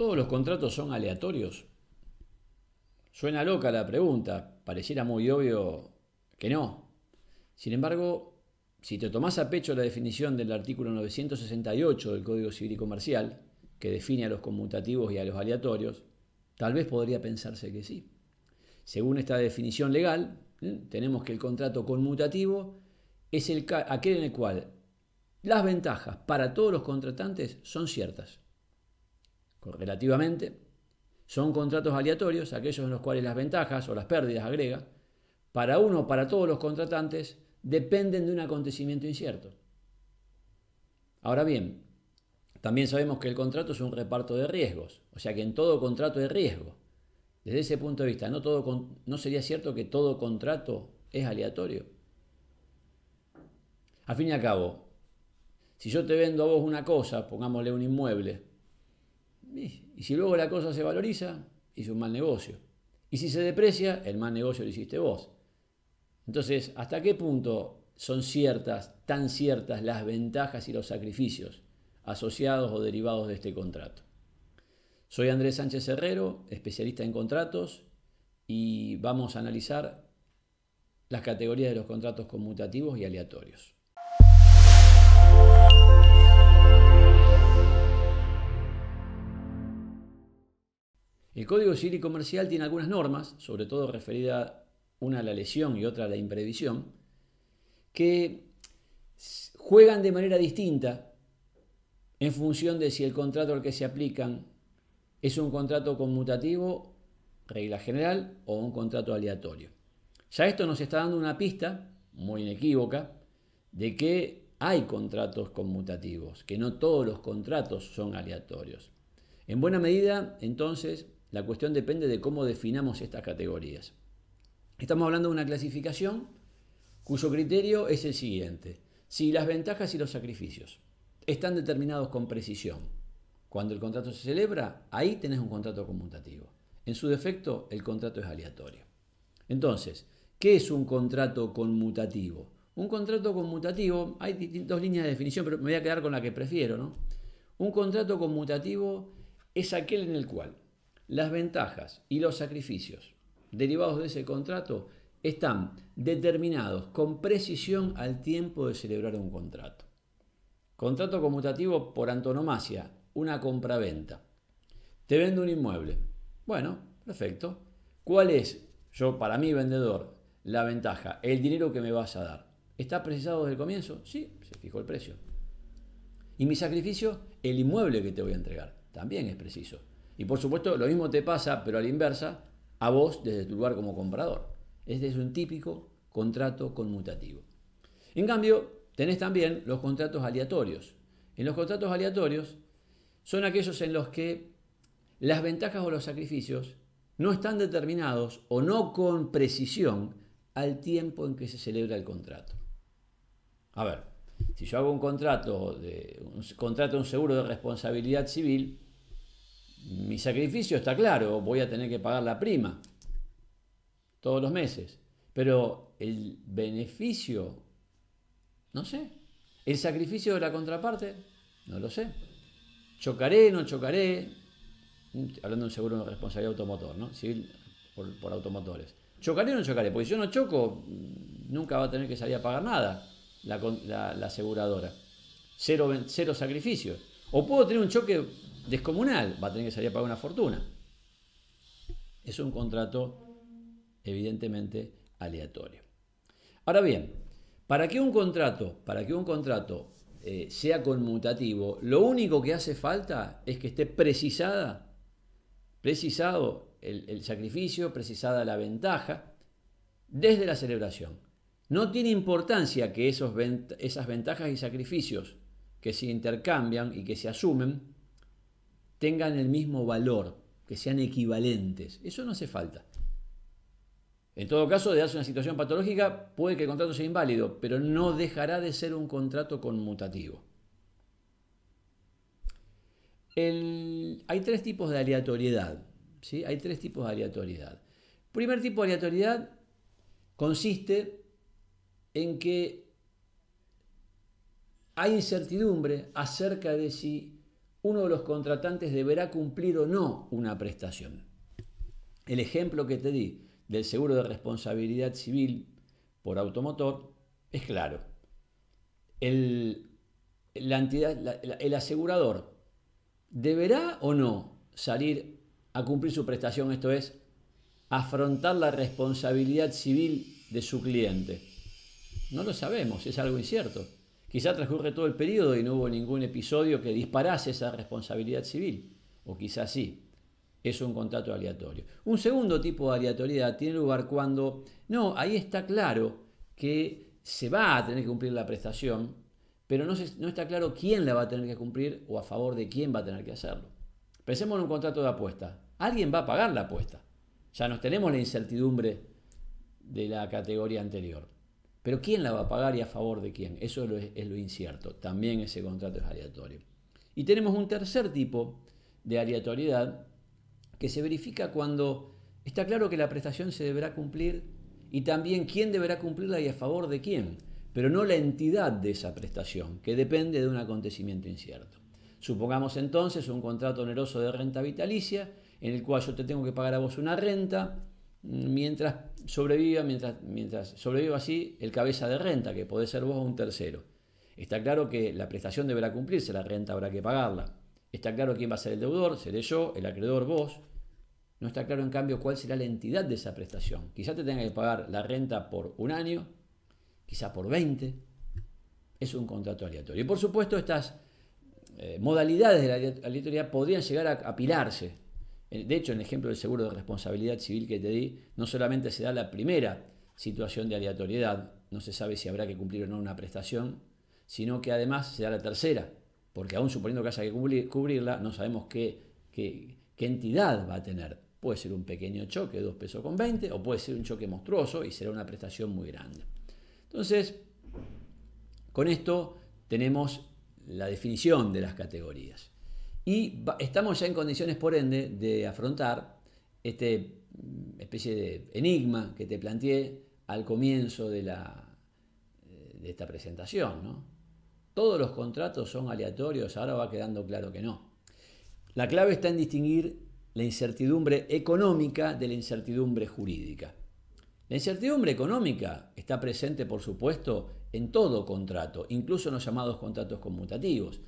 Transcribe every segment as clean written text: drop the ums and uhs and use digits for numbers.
¿Todos los contratos son aleatorios? Suena loca la pregunta, pareciera muy obvio que no. Sin embargo, si te tomás a pecho la definición del artículo 968 del Código Civil y Comercial, que define a los conmutativos y a los aleatorios, tal vez podría pensarse que sí. Según esta definición legal, tenemos que el contrato conmutativo es aquel en el cual las ventajas para todos los contratantes son ciertas. Relativamente, son contratos aleatorios, aquellos en los cuales las ventajas o las pérdidas, agrega, para uno o para todos los contratantes dependen de un acontecimiento incierto. Ahora bien, también sabemos que el contrato es un reparto de riesgos, o sea que en todo contrato hay riesgo. Desde ese punto de vista, ¿no sería cierto que todo contrato es aleatorio? Al fin y al cabo, si yo te vendo a vos una cosa, pongámosle un inmueble, y si luego la cosa se valoriza, hice un mal negocio. Y si se deprecia, el mal negocio lo hiciste vos. Entonces, ¿hasta qué punto son tan ciertas las ventajas y los sacrificios asociados o derivados de este contrato? Soy Andrés Sánchez Herrero, especialista en contratos, y vamos a analizar las categorías de los contratos conmutativos y aleatorios. El Código Civil y Comercial tiene algunas normas, sobre todo referida una a la lesión y otra a la imprevisión, que juegan de manera distinta en función de si el contrato al que se aplican es un contrato conmutativo, regla general, o un contrato aleatorio. Ya esto nos está dando una pista muy inequívoca de que hay contratos conmutativos, que no todos los contratos son aleatorios. En buena medida, entonces, la cuestión depende de cómo definamos estas categorías. Estamos hablando de una clasificación cuyo criterio es el siguiente: si las ventajas y los sacrificios están determinados con precisión cuando el contrato se celebra, ahí tenés un contrato conmutativo. En su defecto, el contrato es aleatorio. Entonces, ¿qué es un contrato conmutativo? Un contrato conmutativo, hay dos líneas de definición, pero me voy a quedar con la que prefiero, ¿no? Un contrato conmutativo es aquel en el cual las ventajas y los sacrificios derivados de ese contrato están determinados con precisión al tiempo de celebrar un contrato. Contrato conmutativo por antonomasia, una compraventa. Te vendo un inmueble. Bueno, perfecto. ¿Cuál es, para mí vendedor, la ventaja? El dinero que me vas a dar. ¿Está precisado desde el comienzo? Sí, se fijó el precio. ¿Y mi sacrificio? El inmueble que te voy a entregar. También es preciso. Y por supuesto, lo mismo te pasa, pero a la inversa, a vos desde tu lugar como comprador. Este es un típico contrato conmutativo. En cambio, tenés también los contratos aleatorios. En los contratos aleatorios son aquellos en los que las ventajas o los sacrificios no están determinados o no con precisión al tiempo en que se celebra el contrato. A ver, si yo hago un contrato de un seguro de responsabilidad civil, mi sacrificio está claro, voy a tener que pagar la prima todos los meses, pero el beneficio, no sé. El sacrificio de la contraparte, no lo sé. ¿Chocaré, no chocaré? Hablando de un seguro de responsabilidad automotor, ¿no? Civil por automotores. ¿Chocaré o no chocaré? Porque si yo no choco, nunca va a tener que salir a pagar nada la aseguradora. Cero sacrificios. O puedo tener un choque descomunal, va a tener que salir a pagar una fortuna. Es un contrato evidentemente aleatorio. Ahora bien, para que un contrato sea conmutativo, lo único que hace falta es que esté precisado el sacrificio, precisada la ventaja desde la celebración. No tiene importancia que esas ventajas y sacrificios que se intercambian y que se asumen tengan el mismo valor, que sean equivalentes. Eso no hace falta. En todo caso, de darse una situación patológica, puede que el contrato sea inválido, pero no dejará de ser un contrato conmutativo. Hay tres tipos de aleatoriedad. ¿Sí? Hay tres tipos de aleatoriedad. El primer tipo de aleatoriedad consiste en que hay incertidumbre acerca de si uno de los contratantes deberá cumplir o no una prestación. El ejemplo que te di del seguro de responsabilidad civil por automotor es claro. El asegurador deberá o no salir a cumplir su prestación, esto es, afrontar la responsabilidad civil de su cliente. No lo sabemos, es algo incierto. Quizá transcurre todo el periodo y no hubo ningún episodio que disparase esa responsabilidad civil, o quizás sí. Es un contrato aleatorio. Un segundo tipo de aleatoriedad tiene lugar cuando, no, ahí está claro que se va a tener que cumplir la prestación, pero no está claro quién la va a tener que cumplir o a favor de quién va a tener que hacerlo. Pensemos en un contrato de apuesta. Alguien va a pagar la apuesta. Ya no tenemos la incertidumbre de la categoría anterior. Pero ¿quién la va a pagar y a favor de quién? Eso es lo incierto. También ese contrato es aleatorio. Y tenemos un tercer tipo de aleatoriedad que se verifica cuando está claro que la prestación se deberá cumplir y también quién deberá cumplirla y a favor de quién, pero no la entidad de esa prestación, que depende de un acontecimiento incierto. Supongamos entonces un contrato oneroso de renta vitalicia, en el cual yo te tengo que pagar a vos una renta mientras sobreviva así el cabeza de renta, que puede ser vos o un tercero. Está claro que la prestación deberá cumplirse, la renta habrá que pagarla. Está claro quién va a ser el deudor, seré yo, el acreedor vos. No está claro en cambio cuál será la entidad de esa prestación. Quizá te tenga que pagar la renta por un año, quizá por 20. Es un contrato aleatorio. Y por supuesto estas modalidades de la aleatoriedad podrían llegar a apilarse. De hecho, en el ejemplo del seguro de responsabilidad civil que te di, no solamente se da la primera situación de aleatoriedad, no se sabe si habrá que cumplir o no una prestación, sino que además se da la tercera, porque aún suponiendo que haya que cubrirla, no sabemos qué entidad va a tener. Puede ser un pequeño choque de 2 pesos con 20, o puede ser un choque monstruoso y será una prestación muy grande. Entonces, con esto tenemos la definición de las categorías. Y estamos ya en condiciones, por ende, de afrontar esta especie de enigma que te planteé al comienzo de esta presentación, ¿no? ¿Todos los contratos son aleatorios? Ahora va quedando claro que no. La clave está en distinguir la incertidumbre económica de la incertidumbre jurídica. La incertidumbre económica está presente, por supuesto, en todo contrato, incluso en los llamados contratos conmutativos,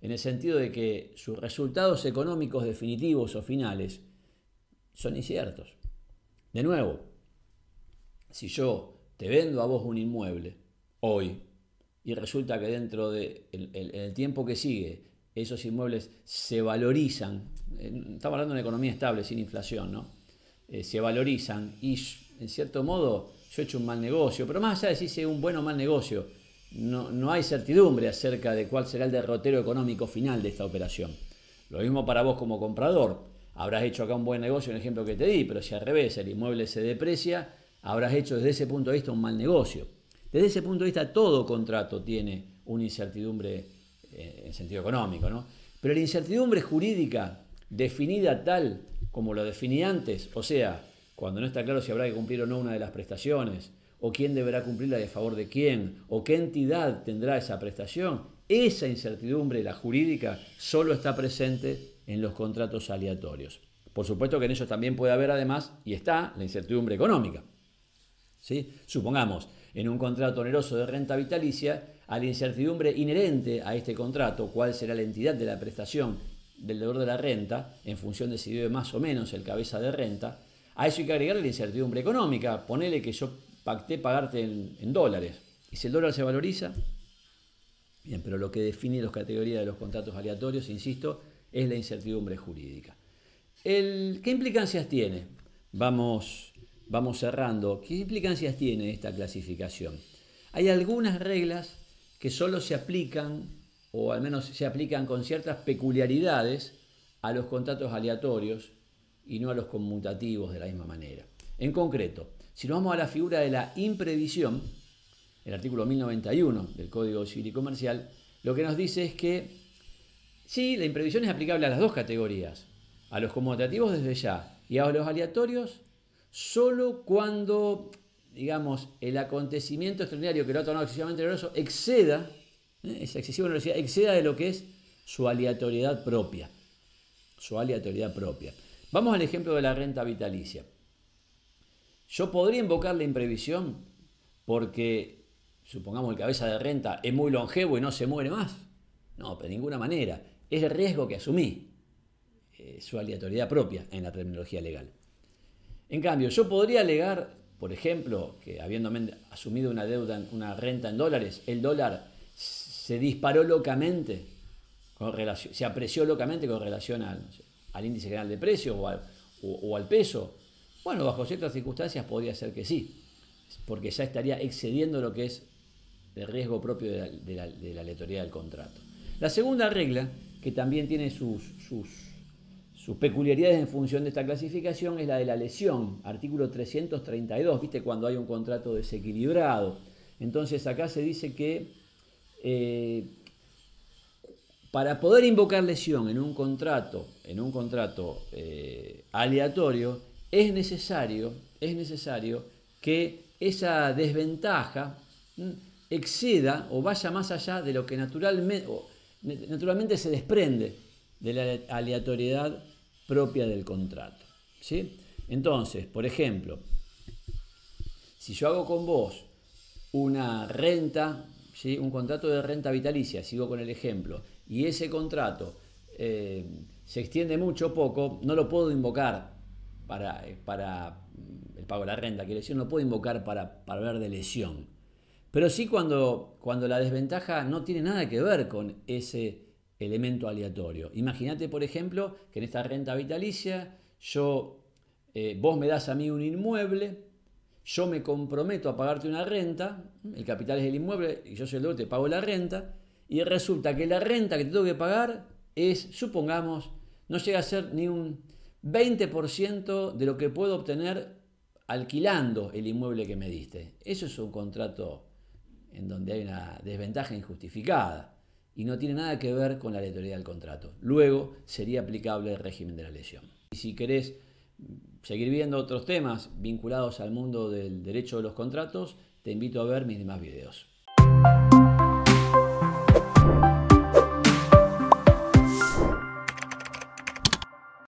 en el sentido de que sus resultados económicos definitivos o finales son inciertos. De nuevo, si yo te vendo a vos un inmueble hoy y resulta que dentro del tiempo que sigue esos inmuebles se valorizan, estamos hablando de una economía estable, sin inflación, ¿no? Se valorizan y en cierto modo yo he hecho un mal negocio, pero más allá de si es un buen o mal negocio, no hay certidumbre acerca de cuál será el derrotero económico final de esta operación. Lo mismo para vos como comprador. Habrás hecho acá un buen negocio en el ejemplo que te di, pero si al revés el inmueble se deprecia, habrás hecho desde ese punto de vista un mal negocio. Desde ese punto de vista todo contrato tiene una incertidumbre en sentido económico, ¿no? Pero la incertidumbre jurídica definida tal como lo definí antes, o sea, cuando no está claro si habrá que cumplir o no una de las prestaciones, o quién deberá cumplirla y a favor de quién, o qué entidad tendrá esa prestación, esa incertidumbre, la jurídica, solo está presente en los contratos aleatorios. Por supuesto que en ellos también puede haber además, y está, la incertidumbre económica. ¿Sí? Supongamos, en un contrato oneroso de renta vitalicia, a la incertidumbre inherente a este contrato, cuál será la entidad de la prestación del deudor de la renta, en función de si debe más o menos el cabeza de renta, a eso hay que agregarle la incertidumbre económica. Ponele que yo pacté pagarte en dólares, y si el dólar se valoriza, bien, pero lo que define las categorías de los contratos aleatorios, insisto, es la incertidumbre jurídica. ¿Qué implicancias tiene? Vamos cerrando. ¿Qué implicancias tiene esta clasificación? Hay algunas reglas que solo se aplican, o al menos se aplican con ciertas peculiaridades, a los contratos aleatorios y no a los conmutativos de la misma manera. En concreto, si nos vamos a la figura de la imprevisión, el artículo 1091 del Código Civil y Comercial, lo que nos dice es que sí, la imprevisión es aplicable a las dos categorías, a los conmutativos desde ya y a los aleatorios, solo cuando, digamos, el acontecimiento extraordinario que lo ha tornado excesivamente oneroso exceda, esa excesiva onerosidad exceda de lo que es su aleatoriedad propia. Su aleatoriedad propia. Vamos al ejemplo de la renta vitalicia. Yo podría invocar la imprevisión porque, supongamos, el cabeza de renta es muy longevo y no se muere más. No, de ninguna manera. Es el riesgo que asumí. Su aleatoriedad propia en la terminología legal. En cambio, yo podría alegar, por ejemplo, que habiendo asumido una deuda, una renta en dólares, el dólar se disparó locamente, se apreció locamente con relación al índice general de precios o al peso. Bueno, bajo ciertas circunstancias podría ser que sí, porque ya estaría excediendo lo que es el riesgo propio de la aleatoriedad del contrato. La segunda regla, que también tiene sus peculiaridades en función de esta clasificación, es la de la lesión, artículo 332, ¿viste? Cuando hay un contrato desequilibrado. Entonces acá se dice que para poder invocar lesión en un contrato aleatorio, es necesario que esa desventaja exceda o vaya más allá de lo que naturalmente se desprende de la aleatoriedad propia del contrato, ¿sí? Entonces, por ejemplo, si yo hago con vos una renta, ¿sí? Un contrato de renta vitalicia, sigo con el ejemplo, y ese contrato se extiende mucho o poco, no lo puedo invocar para el pago de la renta, quiere decir, no puedo invocar para hablar de lesión. Pero sí cuando la desventaja no tiene nada que ver con ese elemento aleatorio. Imagínate, por ejemplo, que en esta renta vitalicia vos me das a mí un inmueble, yo me comprometo a pagarte una renta, el capital es el inmueble y yo soy el deudor, te pago la renta, y resulta que la renta que te tengo que pagar es, supongamos, no llega a ser ni un 20% de lo que puedo obtener alquilando el inmueble que me diste. Eso es un contrato en donde hay una desventaja injustificada y no tiene nada que ver con la aleatoriedad del contrato. Luego sería aplicable el régimen de la lesión. Y si querés seguir viendo otros temas vinculados al mundo del derecho de los contratos, te invito a ver mis demás videos.